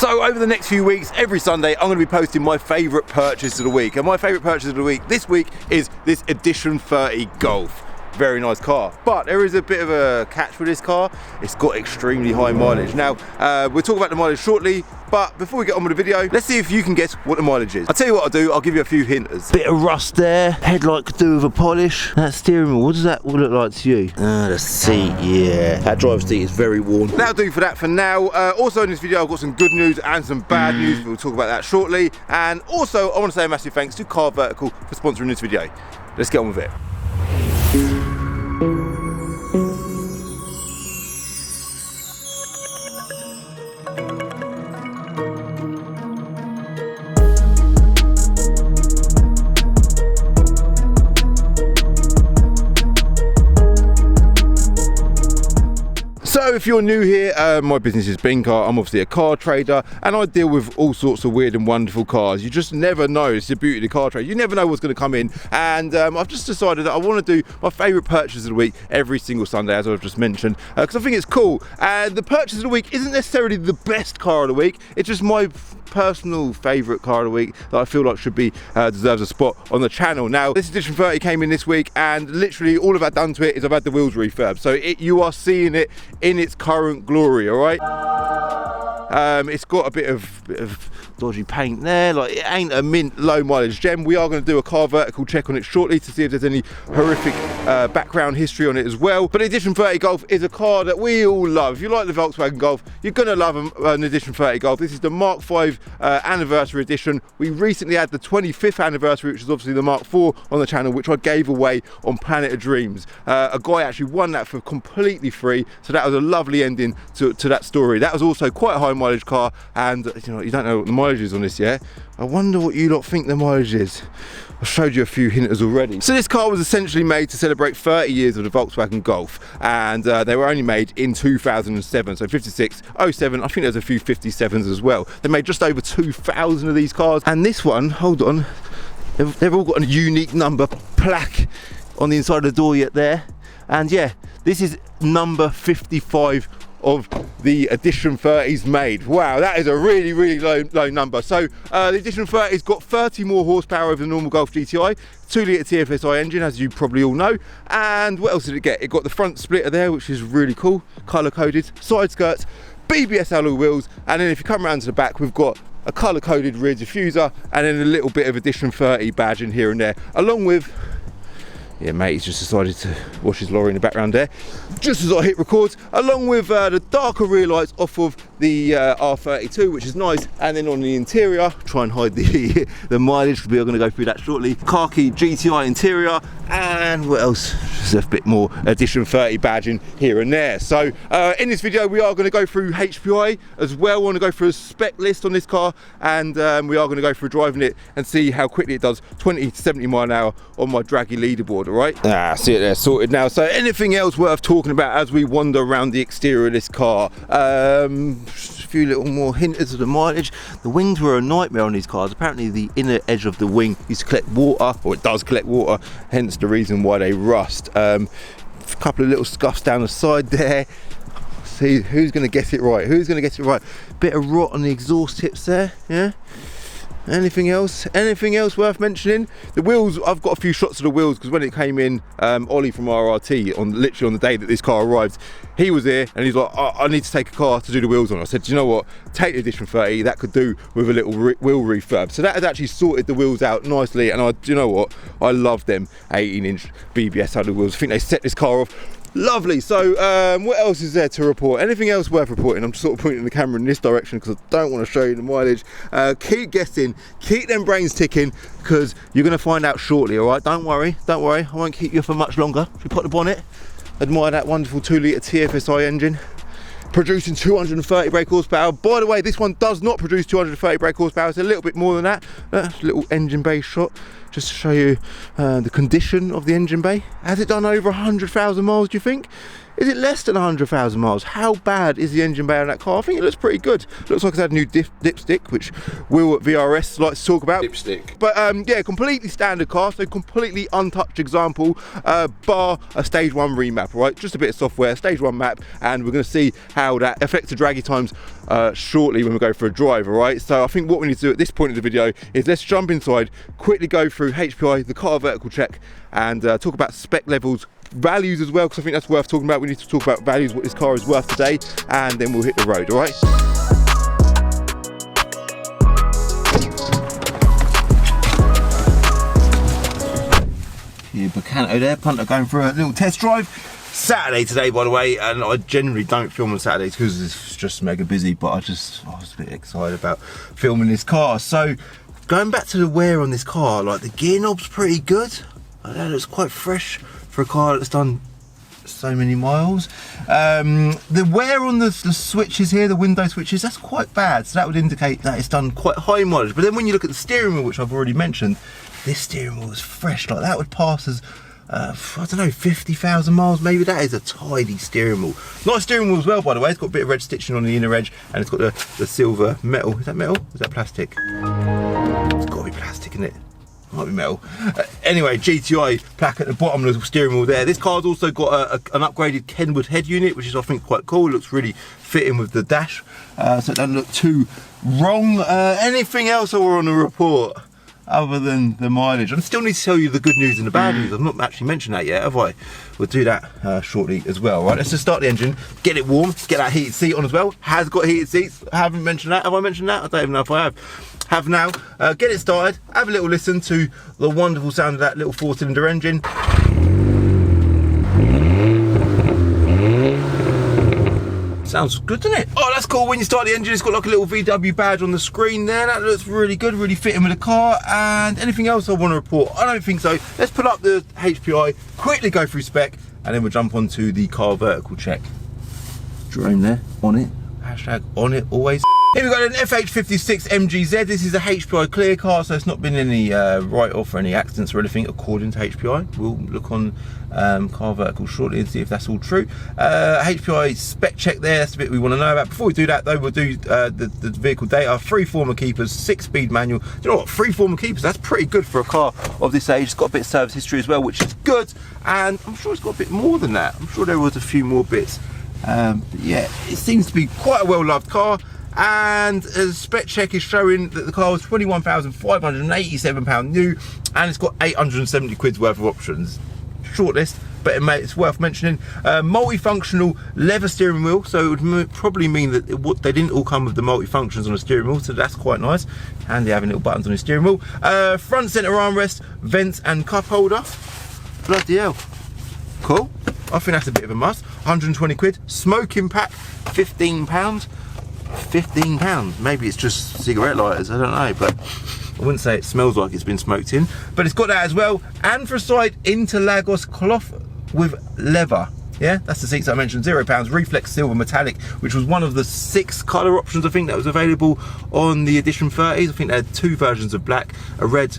So over the next few weeks, every Sunday, I'm going to be posting my favourite purchase of the week. And my favourite purchase of the week this week is this Edition 30 Golf. Very nice car, but there is a bit of a catch with this car. It's got extremely high mileage. Now, we'll talk about the mileage shortly, but before we get on with the video, let's see if you can guess what the mileage is. I'll tell you what I'll do, I'll give you a few hinters. Bit of rust there, headlight could do with a polish. That steering wheel, what does that all look like to you? The seat, yeah. That driver's seat is very worn. That'll do for that for now. Also in this video, I've got some good news and some bad news. We'll talk about that shortly. And also, I want to say a massive thanks to Car Vertical for sponsoring this video. Let's get on with it. So if you're new here, my business is Bincar. I'm obviously a car trader and I deal with all sorts of weird and wonderful cars. You just never know. It's the beauty of the car trade. You never know what's going to come in, and I've just decided that I want to do my favourite purchase of the week every single Sunday, as I've just mentioned, because I think it's cool. And the purchase of the week isn't necessarily the best car of the week. It's just my personal favourite car of the week that I feel like should be deserves a spot on the channel. Now, this Edition 30 came in this week, and literally all I've done to it is I've had the wheels refurbed. So you are seeing it in its current glory, all right? It's got a bit of dodgy paint there, like it ain't a mint low mileage gem. We are going to do a Car Vertical check on it shortly to see if there's any horrific background history on it as well. But the Edition 30 Golf is a car that we all love. If you like the Volkswagen Golf, you're going to love an Edition 30 Golf. This is the Mark 5 anniversary edition. We recently had the 25th anniversary, which is obviously the Mark 4 on the channel, which I gave away on Planet of Dreams. A guy actually won that for completely free, so that was a lovely ending to that story. That was also quite a high mileage car, and you don't know what the mileage is on this yet. I wonder what you lot think the mileage is. I showed you a few hinters already. So this car was essentially made to celebrate 30 years of the Volkswagen Golf, and they were only made in 2007, so 56, 07, I think there's a few 57s as well. They made just over 2,000 of these cars, and this one, hold on, they've all got a unique number plaque on the inside of the door yet there, and yeah, this is number 55 of the Edition 30s made. Wow, that is a really, really low number. So the Edition 30's got 30 more horsepower over the normal Golf GTI, 2-litre TFSI engine, as you probably all know. And what else did it get? It got the front splitter there, which is really cool, colour coded, side skirts, BBS alloy wheels, and then if you come around to the back, we've got a colour coded rear diffuser, and then a little bit of Edition 30 badge in here and there, along with, yeah, mate, he's just decided to wash his lorry in the background there, just as I hit record, along with the darker rear lights off of the R32, which is nice. And then on the interior, try and hide the mileage, because we are going to go through that shortly, khaki GTI interior, and what else, just a bit more Edition 30 badging here and there. So in this video, we are going to go through HPI as well. We want to go through a spec list on this car, and we are going to go through driving it and see how quickly it does 20 to 70 mile an hour on my draggy leaderboard. Right? See it there, sorted now. So anything else worth talking about as we wander around the exterior of this car? Just a few little more hinters of the mileage. The wings were a nightmare on these cars. Apparently the inner edge of the wing used to collect water, or it does collect water, hence the reason why they rust. A couple of little scuffs down the side there. See, who's going to get it right? Who's going to get it right? Bit of rot on the exhaust tips there, yeah? Anything else worth mentioning? The wheels, I've got a few shots of the wheels, because when it came in, Ollie from RRT, literally on the day that this car arrived, he was here and he's like, I need to take a car to do the wheels on. I said, do you know what, take the Edition 30, that could do with a little wheel refurb. So that has actually sorted the wheels out nicely, and do you know what, I love them 18-inch BBS alloy wheels. I think they set this car off lovely. So what else is there to report? Anything else worth reporting? I'm just sort of pointing the camera in this direction because I don't want to show you the mileage. Keep guessing, keep them brains ticking, because you're going to find out shortly. All right, don't worry, I won't keep you for much longer. If you put the bonnet, admire that wonderful 2-litre TFSI engine producing 230 brake horsepower. By the way, this one does not produce 230 brake horsepower, it's a little bit more than that. Little engine bay shot just to show you the condition of the engine bay. Has it done over 100,000 miles, do you think? Is it less than 100,000 miles? How bad is the engine bay on that car? I think it looks pretty good. Looks like it's had a new dipstick, which Will at VRS likes to talk about. Dipstick. But yeah, completely standard car, so completely untouched example, bar a stage 1 remap, right? Just a bit of software, stage 1 map, and we're going to see how that affects the draggy times shortly when we go for a drive, all right? So I think what we need to do at this point of the video is let's jump inside, quickly go through HPI, the car vertical check, and talk about spec levels, values as well, because I think that's worth talking about. We need to talk about values, what this car is worth today, and then we'll hit the road, all right? Yeah, Bacanto there, punter going for a little test drive. Saturday today, by the way, and I generally don't film on Saturdays because it's just mega busy, but I was a bit excited about filming this car. So going back to the wear on this car, like the gear knob's pretty good. That looks quite fresh for a car that's done so many miles. The wear on the switches here, the window switches, that's quite bad, so that would indicate that it's done quite high mileage. But then when you look at the steering wheel, which I've already mentioned, this steering wheel is fresh. Like that would pass as I don't know, 50,000 miles maybe. That is a tidy steering wheel. Nice steering wheel as well, by the way. It's got a bit of red stitching on the inner edge, and it's got the silver metal. Is that metal? Is that plastic? It's got to be plastic, isn't it? Might be metal. Anyway, GTI plaque at the bottom of the steering wheel there. This car's also got an upgraded Kenwood head unit, which is I think quite cool. It looks really fitting with the dash, so it doesn't look too wrong. Anything else I were on the report other than the mileage? I still need to tell you the good news and the bad news. I've not actually mentioned that yet, have I? We'll do that shortly as well. Right, let's just start the engine, get it warm, get that heated seat on as well. Has got heated seats. I haven't mentioned that. Have I mentioned that? I don't even know if I have now. Get it started, have a little listen to the wonderful sound of that little 4-cylinder engine. Sounds good, doesn't it? Oh, that's cool. When you start the engine, it's got like a little VW badge on the screen there. That looks really good, really fitting with the car. And anything else I want to report? I don't think so. Let's put up the HPI, quickly go through spec, and then we'll jump onto the car vertical check. Drone there, on it. Hashtag on it always. Here we've got an FH56 MGZ. This is a HPI clear car, so it's not been any write-off or any accidents or anything according to HPI. We'll look on car vertical shortly and see if that's all true. HPI spec check there, that's the bit we want to know about. Before we do that though, we'll do the vehicle data. 3 former keepers, 6-speed manual. Do you know what, 3 former keepers, that's pretty good for a car of this age. It's got a bit of service history as well, which is good, and I'm sure it's got a bit more than that. I'm sure there was a few more bits. But yeah, it seems to be quite a well-loved car. And a spec check is showing that the car was £21,587 new, and it's got 870 quid's worth of options. Short list, but it's worth mentioning. Multifunctional leather steering wheel, so it would probably mean that they didn't all come with the multi-functions on the steering wheel, so that's quite nice. Handy having little buttons on the steering wheel. Front centre armrest, vents and cup holder. Bloody hell. Cool. I think that's a bit of a must. 120 quid. Smoking pack, £15. £15. Maybe it's just cigarette lighters, I don't know, but I wouldn't say it smells like it's been smoked in. But it's got that as well. And for a side, Interlagos cloth with leather. Yeah, that's the seats I mentioned. £0. Reflex silver metallic, which was one of the 6 colour options I think that was available on the Edition 30s. I think they had 2 versions of black, a red,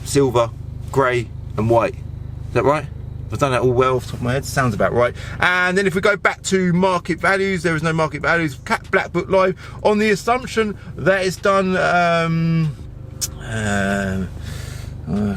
silver, grey and white. Is that right? I've done that all well off the top of my head, sounds about right. And then if we go back to market values, there is no market values. Cat Black Book Live, on the assumption that it's done,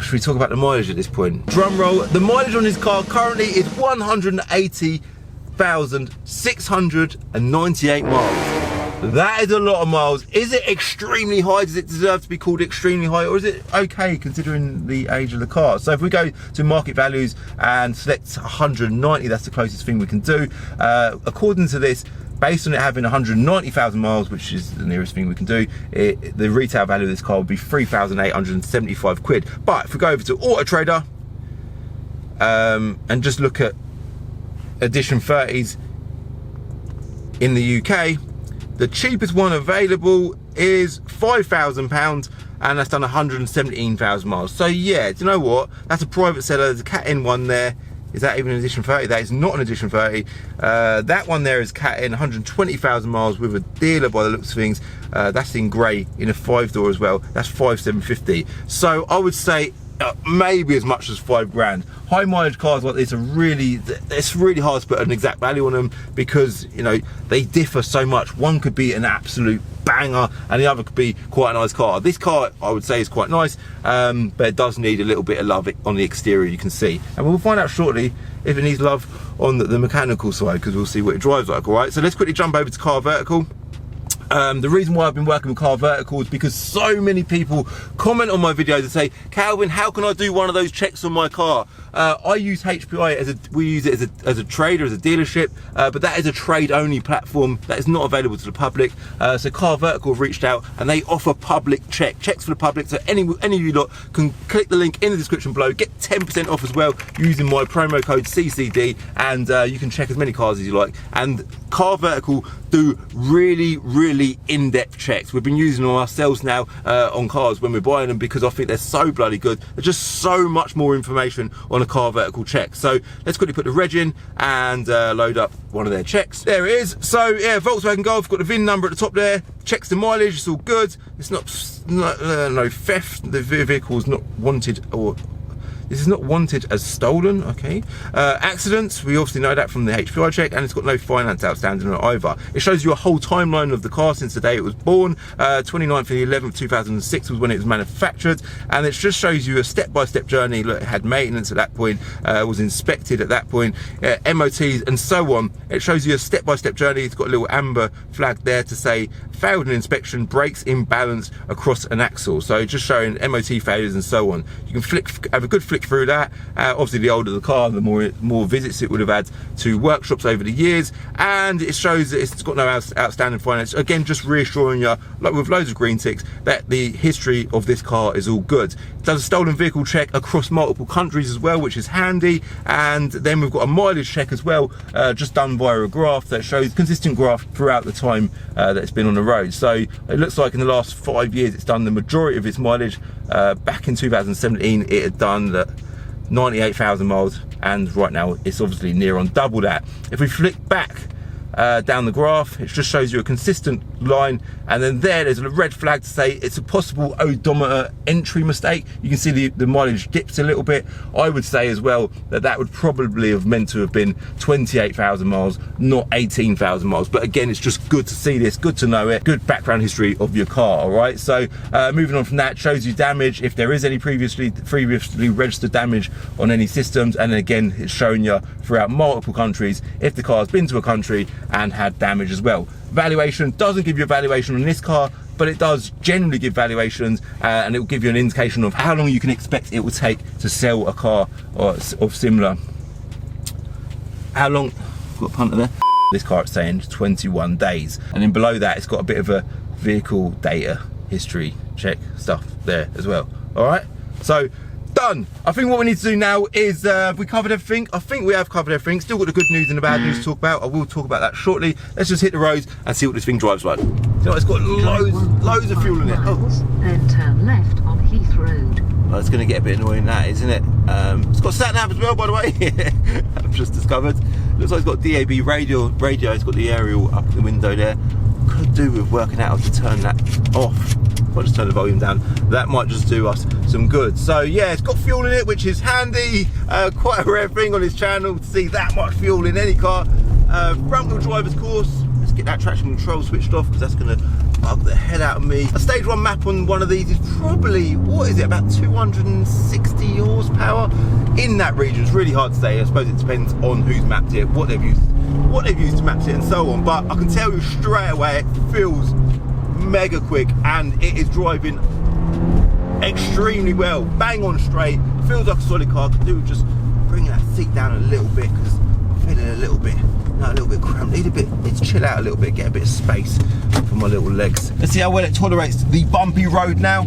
should we talk about the mileage at this point? Drum roll, the mileage on this car currently is 180,698 miles. That is a lot of miles. Is it extremely high? Does it deserve to be called extremely high, or is it okay considering the age of the car? So if we go to market values and select 190, that's the closest thing we can do. According to this, based on it having 190,000 miles, which is the nearest thing we can do, the retail value of this car would be 3,875 quid. But if we go over to Auto Trader and just look at Edition 30s in the UK, the cheapest one available is £5,000, and that's done 117,000 miles. So yeah, do you know what? That's a private seller. There's a Cat N one there. Is that even an Edition 30? That is not an Edition 30. That one there is Cat N, 120,000 miles with a dealer by the looks of things. That's in grey, in a 5-door as well. That's 5,750. So I would say maybe as much as £5 grand. High mileage cars like this are really, it's really hard to put an exact value on them because, you know, they differ so much. One could be an absolute banger and the other could be quite a nice car. This car, I would say, is quite nice, but it does need a little bit of love on the exterior, you can see. And we'll find out shortly if it needs love on the mechanical side, because we'll see what it drives like. All right, so let's quickly jump over to Car Vertical. The reason why I've been working with Car Vertical is because so many people comment on my videos and say, Calvin, how can I do one of those checks on my car? I use HPI we use it as a trader, as a dealership, but that is a trade only platform that is not available to the public. So Car Vertical have reached out and they offer public checks for the public. So any of you lot can click the link in the description below, get 10% off as well using my promo code CCD, and you can check as many cars as you like. And Car Vertical do really in-depth checks. We've been using them ourselves now on cars when we're buying them because I think they're so bloody good. There's just so much more information on a Car Vertical check. So let's quickly put the reg in and load up one of their checks. There it is. So yeah, Volkswagen Golf, got the VIN number at the top there, checks the mileage, it's all good. It's not no theft, the vehicle is not wanted, or this is not wanted as stolen, okay. Accidents, we obviously know that from the HPI check, and it's got no finance outstanding on it either. It shows you a whole timeline of the car since the day it was born. 29th of the 11th, 2006 was when it was manufactured, and it just shows you a step-by-step journey. Look, it had maintenance at that point, was inspected at that point, MOTs and so on. It shows you a step-by-step journey. It's got a little amber flag there to say failed an inspection, brakes imbalance across an axle. So just showing MOT failures and so on. You can have a good flick through that. Obviously the older the car, the more visits it would have had to workshops over the years, and it shows that it's got no outstanding finance. Again, just reassuring you, like with loads of green ticks, that the history of this car is all good. It does a stolen vehicle check across multiple countries as well, which is handy. And then we've got a mileage check as well, just done via a graph that shows consistent graph throughout the time that it's been on the road. So it looks like in the last 5 years it's done the majority of its mileage. Back in 2017 it had done 98,000 miles, and right now it's obviously near on double that. If we flick back down the graph, it just shows you a consistent line, and then there's a red flag to say it's a possible odometer entry mistake. You can see the mileage dips a little bit. I would say as well that would probably have meant to have been 28,000 miles, not 18,000 miles. But again, it's just good to see this, good to know it, good background history of your car. All right, so moving on from that, shows you damage if there is any previously registered damage on any systems, and then again it's showing you throughout multiple countries if the car's been to a country and had damage as well. Valuation doesn't give you a valuation on this car, but it does generally give valuations, and it will give you an indication of how long you can expect it will take to sell a car of similar. How long? I've got a punter there. This car it's saying 21 days, and then below that it's got a bit of a vehicle data history check stuff there as well. All right, so done. I think what we need to do now is we covered everything. I think we have covered everything. Still got the good news and the bad news to talk about. I will talk about that shortly. Let's just hit the roads and see what this thing drives like. You know, it's got loads of fuel in it. Oh. Then turn left on Heath Road. Oh, it's going to get a bit annoying, that, isn't it? It's got sat nav as well, by the way. I've just discovered. Looks like it's got DAB radio. It's got the aerial up the window there. Could do with working out how to turn that off. I'll just turn the volume down. That might just do us some good. So yeah, it's got fuel in it, which is handy. Quite a rare thing on this channel to see that much fuel in any car. Front wheel drive, of course. Let's get that traction control switched off, because that's going to bug the hell out of me. A stage 1 map on one of these is probably, what is it, about 260 horsepower in that region. It's really hard to say. I suppose it depends on who's mapped it, what they've used to map it and so on. But I can tell you straight away it feels mega quick, and it is driving extremely well, bang on straight, feels like a solid car. Could do with just bringing that seat down a little bit, because I'm feeling a little bit cramped. Need to chill out a little bit, get a bit of space for my little legs. Let's see how well it tolerates the bumpy road now.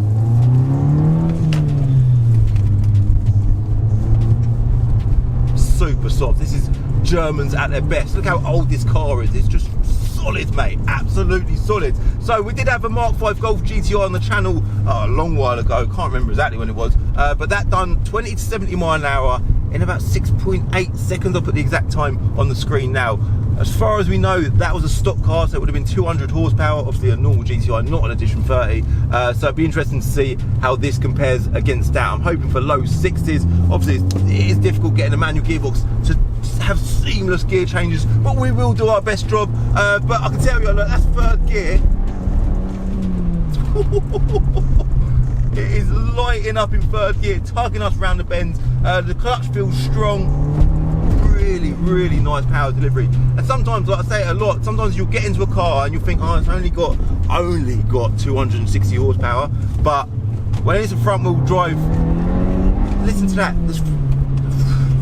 Super soft. This is Germans at their best. Look how old this car is. It's just solid, mate, absolutely solid. So we did have a Mark 5 Golf GTI on the channel a long while ago, can't remember exactly when it was, but that done 20 to 70 mile an hour in about 6.8 seconds. I'll put the exact time on the screen now. As far as we know, that was a stock car, so it would have been 200 horsepower, obviously a normal GTI, not an Edition 30. So it'd be interesting to see how this compares against that. I'm hoping for low 60s. Obviously, it is difficult getting a manual gearbox to have seamless gear changes, but we will do our best job. But I can tell you, look, that's third gear. It is lighting up in third gear, tugging us around the bends. The clutch feels strong. Really nice power delivery. And sometimes, like I say it a lot, sometimes you'll get into a car and you'll think, oh, it's only got 260 horsepower. But when it's a front wheel drive, listen to that.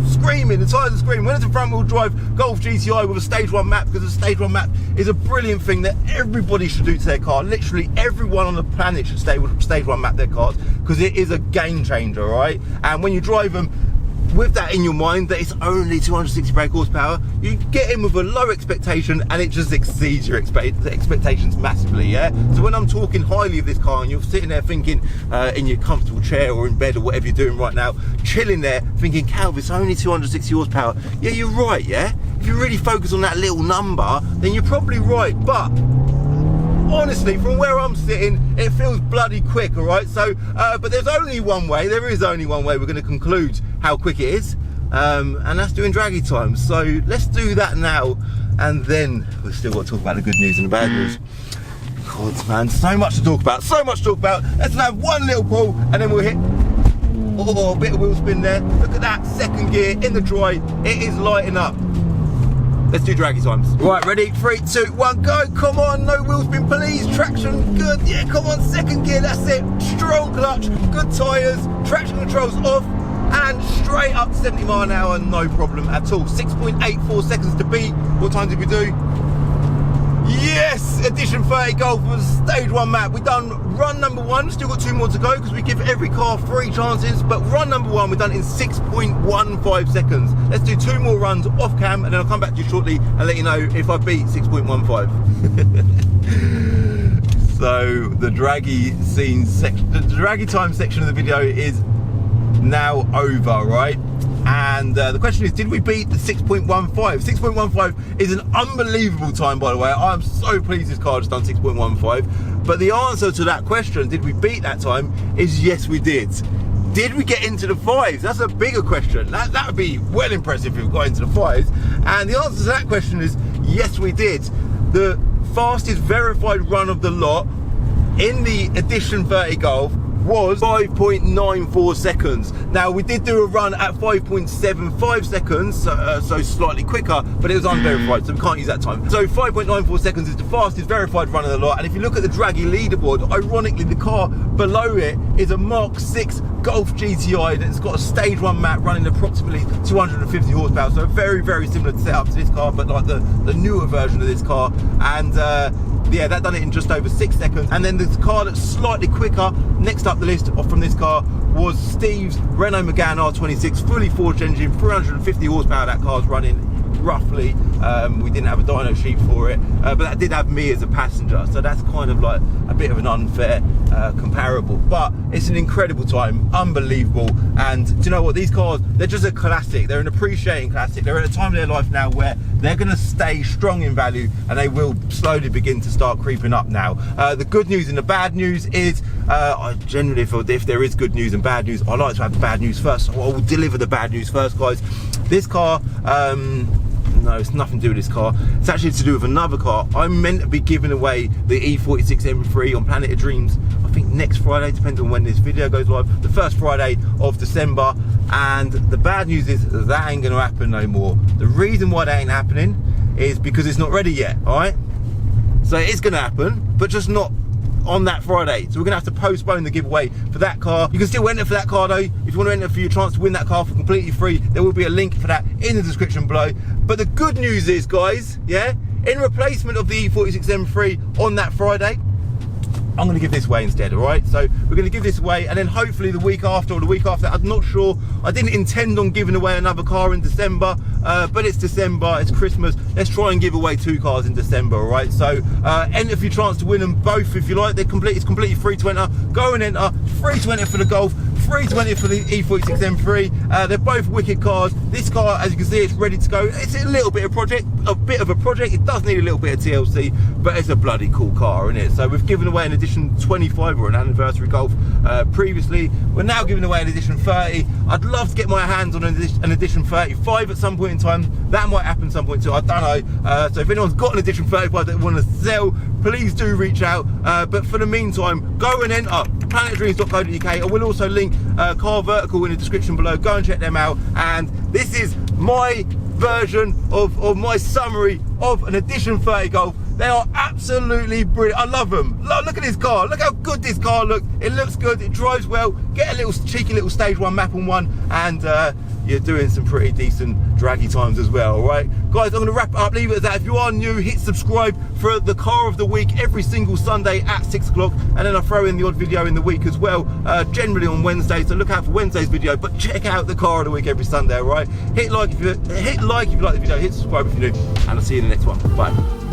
Screaming, the tyres are screaming. When it's a front wheel drive Golf GTI with a stage 1 map, because a stage 1 map is a brilliant thing that everybody should do to their car. Literally everyone on the planet should stage 1 map their cars, because it is a game changer, right? And when you drive them with that in your mind, that it's only 260 brake horsepower, you get in with a low expectation and it just exceeds your expectations massively, yeah? So when I'm talking highly of this car and you're sitting there thinking in your comfortable chair or in bed or whatever you're doing right now, chilling there thinking, Calv, it's only 260 horsepower. Yeah, you're right, yeah? If you really focus on that little number, then you're probably right. But honestly, from where I'm sitting, it feels bloody quick, all right? So, but there's only one way, there is only one way we're gonna conclude how quick it is, and that's doing draggy times. So let's do that now, and then we've still got to talk about the good news and the bad news. God, man, so much to talk about, so much to talk about. Let's have one little pull, and then we'll hit, oh, a bit of wheel spin there. Look at that, second gear in the dry, it is lighting up. Let's do draggy times. Right, ready? 3, 2, 1, go. Come on, no wheel spin, please. Traction, good. Yeah, come on, second gear, that's it. Strong clutch, good tyres, traction controls off, and straight up 70 mile an hour, no problem at all. 6.84 seconds to beat. What time did we do? Yes, Edition 30 Golf was stage 1 map. We've done run number 1, still got 2 more to go because we give every car 3 chances, but run number 1 we've done in 6.15 seconds. Let's do 2 more runs off cam and then I'll come back to you shortly and let you know if I beat 6.15. So the draggy time section of the video is now over, right? And the question is, did we beat the 6.15? 6.15 is an unbelievable time, by the way. I'm so pleased this car just done 6.15. But the answer to that question, did we beat that time, is yes, we did. Did we get into the 5s? That's a bigger question. That would be well impressive if we got into the 5s. And the answer to that question is yes, we did. The fastest verified run of the lot in the Edition 30 Golf was 5.94 seconds. Now we did do a run at 5.75 seconds, so slightly quicker, but it was unverified, so we can't use that time. So 5.94 seconds is the fastest verified run of the lot. And if you look at the draggy leaderboard, ironically the car below it is a Mark 6 Golf GTI that's got a stage 1 map running approximately 250 horsepower, so very similar setup to this car, but like the newer version of this car. And yeah, that done it in just over 6 seconds. And then the car that's slightly quicker, next up the list from this car, was Steve's Renault Megane R26, fully forged engine, 350 horsepower that car's running, roughly. We didn't have a dyno sheet for it, but that did have me as a passenger, so that's kind of like a bit of an unfair comparable. But it's an incredible time, unbelievable. And do you know what, these cars, they're just a classic, they're an appreciating classic. They're at a time of their life now where they're going to stay strong in value, and they will slowly begin to start creeping up now. The good news and the bad news is, I generally feel if there is good news and bad news, I like to have the bad news first, so I will deliver the bad news first, guys. This car, no, it's nothing to do with this car. It's actually to do with another car. I'm meant to be giving away the E46 M3 on Planet of Dreams, I think next Friday, depending on when this video goes live, the first Friday of December. And the bad news is that ain't gonna happen no more. The reason why that ain't happening is because it's not ready yet, all right? So it is gonna happen, but just not on that Friday. So we're gonna have to postpone the giveaway for that car. You can still enter for that car though. If you want to enter for your chance to win that car for completely free, there will be a link for that in the description below. But the good news is, guys, yeah, in replacement of the E46 M3 on that Friday, I'm going to give this away instead, all right? So we're going to give this away, and then hopefully the week after or the week after, I'm not sure. I didn't intend on giving away another car in December, but it's December, it's Christmas. Let's try and give away 2 cars in December, all right? So enter for your chance to win them both if you like. It's completely free to enter. Go and enter. Free to enter for the Golf, free to enter for the E46 M3. They're both wicked cars. This car, as you can see, it's ready to go. It's a little bit of a project. It does need a little bit of TLC, but it's a bloody cool car, isn't it? So we've given away an edition 25 or an anniversary Golf previously. We're now giving away an edition 30. I'd love to get my hands on an edition 35 at some point in time. That might happen some point too, I don't know. So if anyone's got an edition 35 that they want to sell, please do reach out. But for the meantime, go and enter planetdreams.co.uk. I will also link Car Vertical in the description below. Go and check them out. And this is my version of my summary of an edition 30 Golf. They are absolutely brilliant. I love them. Look at this car. Look how good this car looks. It looks good. It drives well. Get a little cheeky little stage 1 map on one, and you're doing some pretty decent draggy times as well. All right, guys, I'm going to wrap it up. Leave it at that. If you are new, hit subscribe for the car of the week every single Sunday at 6 o'clock, and then I throw in the odd video in the week as well, generally on Wednesday. So look out for Wednesday's video. But check out the car of the week every Sunday. All right, hit like if you like the video. Hit subscribe if you're new, and I'll see you in the next one. Bye.